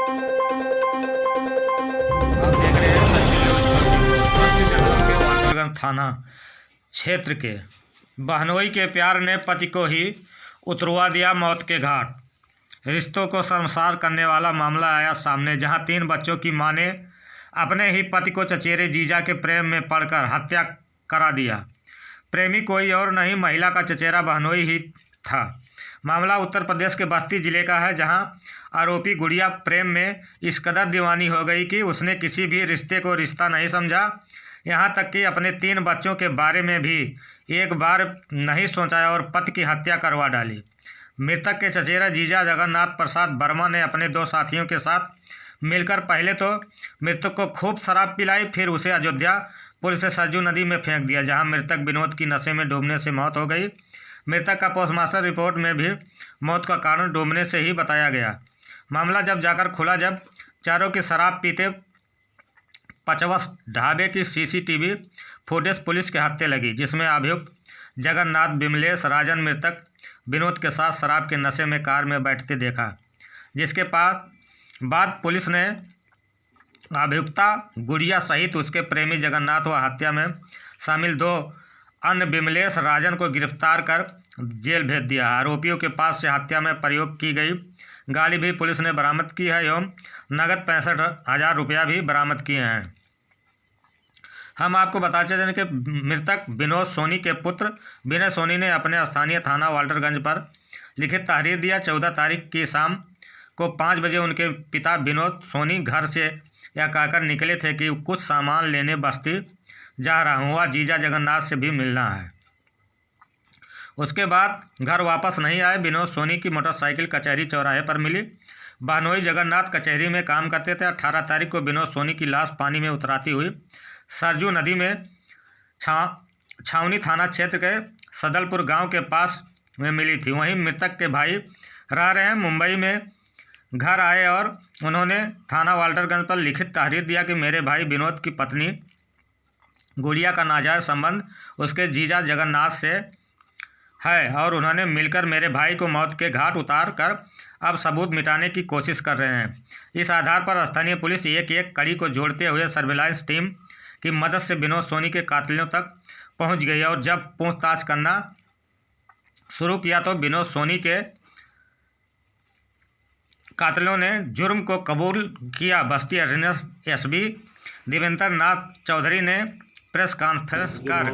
आप देख रहे हैं सचिन न्यूज़ 24 जनपद के वाटरगंज थाना क्षेत्र के बहनोई के प्यार ने पति को ही उतरवा दिया मौत के घाट। रिश्तों को शर्मसार करने वाला मामला आया सामने, जहां 3 बच्चों की मां ने अपने ही पति को चचेरे जीजा के प्रेम में पड़कर हत्या करा दिया। प्रेमी कोई और नहीं, महिला का चचेरा बहनोई ही था। मामला उत्तर प्रदेश के बस्ती जिले का है, जहां आरोपी गुड़िया प्रेम में इस कदर दीवानी हो गई कि उसने किसी भी रिश्ते को रिश्ता नहीं समझा। यहाँ तक कि अपने 3 बच्चों के बारे में भी एक बार नहीं सोचा और पति की हत्या करवा डाली। मृतक के चचेरा जीजा जगन्नाथ प्रसाद वर्मा ने अपने 2 साथियों के साथ मिलकर पहले तो मृतक को खूब शराब पिलाई, फिर उसे अयोध्या पुलिस से सरजू नदी में फेंक दिया, जहां मृतक विनोद की नशे में डूबने से मौत हो गई। मृतक का पोस्टमार्टम रिपोर्ट में भी मौत का कारण डूबने से ही बताया गया। मामला जब जाकर खुला, जब चारों की शराब पीते पचवस ढाबे की सीसीटीवी फुटेज पुलिस के हाथे लगी, जिसमें अभियुक्त जगन्नाथ विमलेश राजन मृतक विनोद के साथ शराब के नशे में कार में बैठते देखा। जिसके बाद पुलिस ने अभियुक्ता गुड़िया सहित उसके प्रेमी जगन्नाथ व हत्या में शामिल 2 अन्य विमलेश राजन को गिरफ्तार कर जेल भेज दिया। आरोपियों के पास से हत्या में प्रयोग की गई गाड़ी भी पुलिस ने बरामद की है एवं नगद 65,000 रुपया भी बरामद किए हैं। हम आपको बताते चलें कि मृतक विनोद सोनी के पुत्र विनय सोनी ने अपने स्थानीय थाना वाल्टरगंज पर लिखित तहरीर दिया। 14 तारीख की शाम को 5 बजे उनके पिता विनोद सोनी घर से यह कहकर निकले थे कि कुछ सामान लेने बस्ती जा रहा हूँ, वह जीजा जगन्नाथ से भी मिलना है। उसके बाद घर वापस नहीं आए। विनोद सोनी की मोटरसाइकिल कचहरी चौराहे पर मिली। बहनोई जगन्नाथ कचहरी में काम करते थे। 18 तारीख को विनोद सोनी की लाश पानी में उतराती हुई सरजू नदी में छावनी थाना क्षेत्र के सदलपुर गांव के पास में मिली थी। वहीं मृतक के भाई रह रहे हैं मुंबई में घर आए और उन्होंने थाना वाल्टरगंज पर लिखित तहरीर दिया कि मेरे भाई विनोद की पत्नी गुड़िया का नाजायज संबंध उसके जीजा जगन्नाथ से है और उन्होंने मिलकर मेरे भाई को मौत के घाट उतार कर अब सबूत मिटाने की कोशिश कर रहे हैं। इस आधार पर स्थानीय पुलिस एक कड़ी को जोड़ते हुए सर्विलांस टीम की मदद से विनोद सोनी के कातिलों तक पहुंच गई और जब पूछताछ करना शुरू किया तो विनोद सोनी के कातिलों ने जुर्म को कबूल किया। बस्ती एसपी देवेंद्र नाथ चौधरी ने प्रेस कॉन्फ्रेंस कर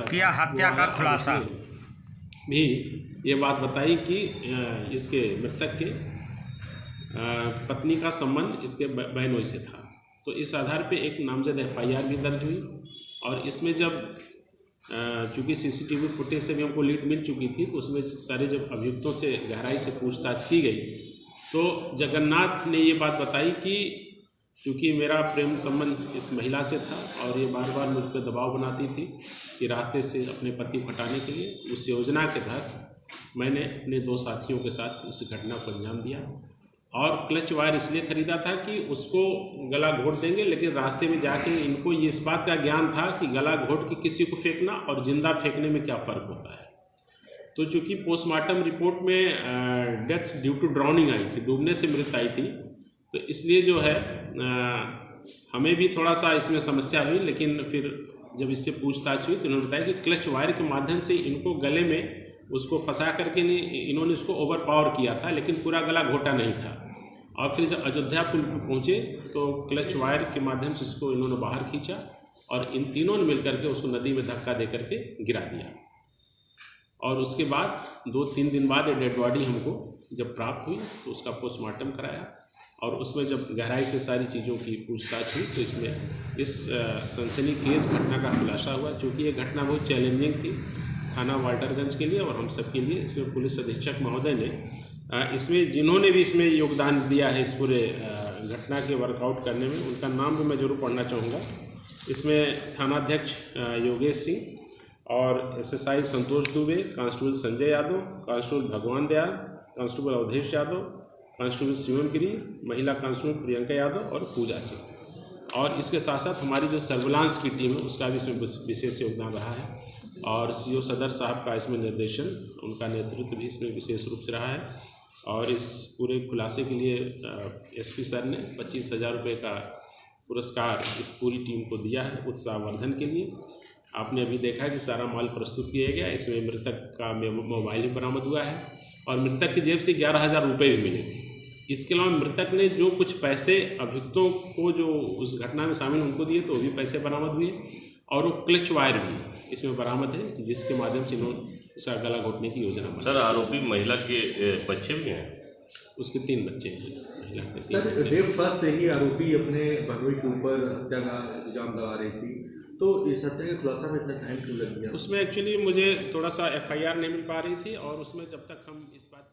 किया हत्या का खुलासा। भी ये बात बताई कि इसके मृतक के पत्नी का संबंध इसके बहनोई से था, तो इस आधार पे एक नामजद FIR भी दर्ज हुई। और इसमें जब चूँकि CCTV फुटेज से भी हमको लीड मिल चुकी थी, तो उसमें सारे जब अभियुक्तों से गहराई से पूछताछ की गई तो जगन्नाथ ने ये बात बताई कि चूँकि मेरा प्रेम संबंध इस महिला से था और ये बार बार मुझ पर दबाव बनाती थी कि रास्ते से अपने पति को हटाने के लिए, उस योजना के तहत मैंने अपने 2 साथियों के साथ इस घटना को अंजाम दिया। और क्लच वायर इसलिए ख़रीदा था कि उसको गला घोट देंगे, लेकिन रास्ते में जाके इनको ये इस बात का ज्ञान था कि गला घोट के किसी को फेंकना और ज़िंदा फेंकने में क्या फ़र्क होता है। तो चूँकि पोस्टमार्टम रिपोर्ट में डेथ ड्यू टू ड्राउनिंग आई थी, डूबने से मृत्यु आई थी, तो इसलिए जो है हमें भी थोड़ा सा इसमें समस्या हुई। लेकिन फिर जब इससे पूछताछ हुई तो उन्होंने बताया कि क्लच वायर के माध्यम से इनको गले में उसको फंसा करके इन्होंने इसको ओवर पावर किया था, लेकिन पूरा गला घोटा नहीं था। और फिर जब अयोध्या पुल पर पहुँचे तो क्लच वायर के माध्यम से इसको इन्होंने बाहर खींचा और इन तीनों ने मिल करके उसको नदी में धक्का दे करके गिरा दिया। और उसके बाद 2-3 दिन बाद ये डेड बॉडी हमको जब प्राप्त हुई तो उसका पोस्टमार्टम कराया और उसमें जब गहराई से सारी चीज़ों की पूछताछ हुई तो इसमें इस सनसनीखेज घटना का खुलासा हुआ। चूँकि ये घटना बहुत चैलेंजिंग थी थाना वाल्टरगंज के लिए और हम सब के लिए। इसमें पुलिस अधीक्षक महोदय ने इसमें जिन्होंने भी इसमें योगदान दिया है इस पूरे घटना के वर्कआउट करने में, उनका नाम भी मैं जरूर पढ़ना चाहूँगा। इसमें थानाध्यक्ष योगेश सिंह और SSI संतोष दुबे, कांस्टेबल संजय यादव, कांस्टेबल भगवान दयाल, कांस्टेबल अवधेश यादव, कांस्टेबल शिवम गिरी, महिला कांस्टेबल प्रियंका यादव और पूजा सिंह। और इसके साथ साथ हमारी जो सर्विलांस की टीम है उसका भी इसमें विशेष योगदान रहा है और CO सदर साहब का इसमें निर्देशन, उनका नेतृत्व भी इसमें विशेष रूप से रहा है। और इस पूरे खुलासे के लिए एसपी सर ने 25,000 रुपये का पुरस्कार इस पूरी टीम को दिया है उत्साहवर्धन के लिए। आपने अभी देखा कि सारा माल प्रस्तुत किया गया, इसमें मृतक का मोबाइल भी बरामद हुआ है और मृतक की जेब से 11,000 रुपये भी मिले थे। इसके अलावा मृतक ने जो कुछ पैसे अभियुक्तों को जो उस घटना में शामिल उनको दिए तो वो भी पैसे बरामद हुए और वो क्लच वायर भी इसमें बरामद है, जिसके माध्यम से इन्होंने उसका गला घोटने की योजना बनाई। सर, आरोपी महिला के बच्चे भी हैं? उसके 3 बच्चे हैं। महिला के 3 सर, बच्चे। डे फर्स्ट से ही आरोपी अपने बहनोई के ऊपर हत्या का इल्जाम लगा रही थी, तो इस हत्या के खुलासा में इतना टाइम क्यों लग गया? उसमें एक्चुअली मुझे थोड़ा सा FIR नहीं मिल पा रही थी और उसमें जब तक हम इस बात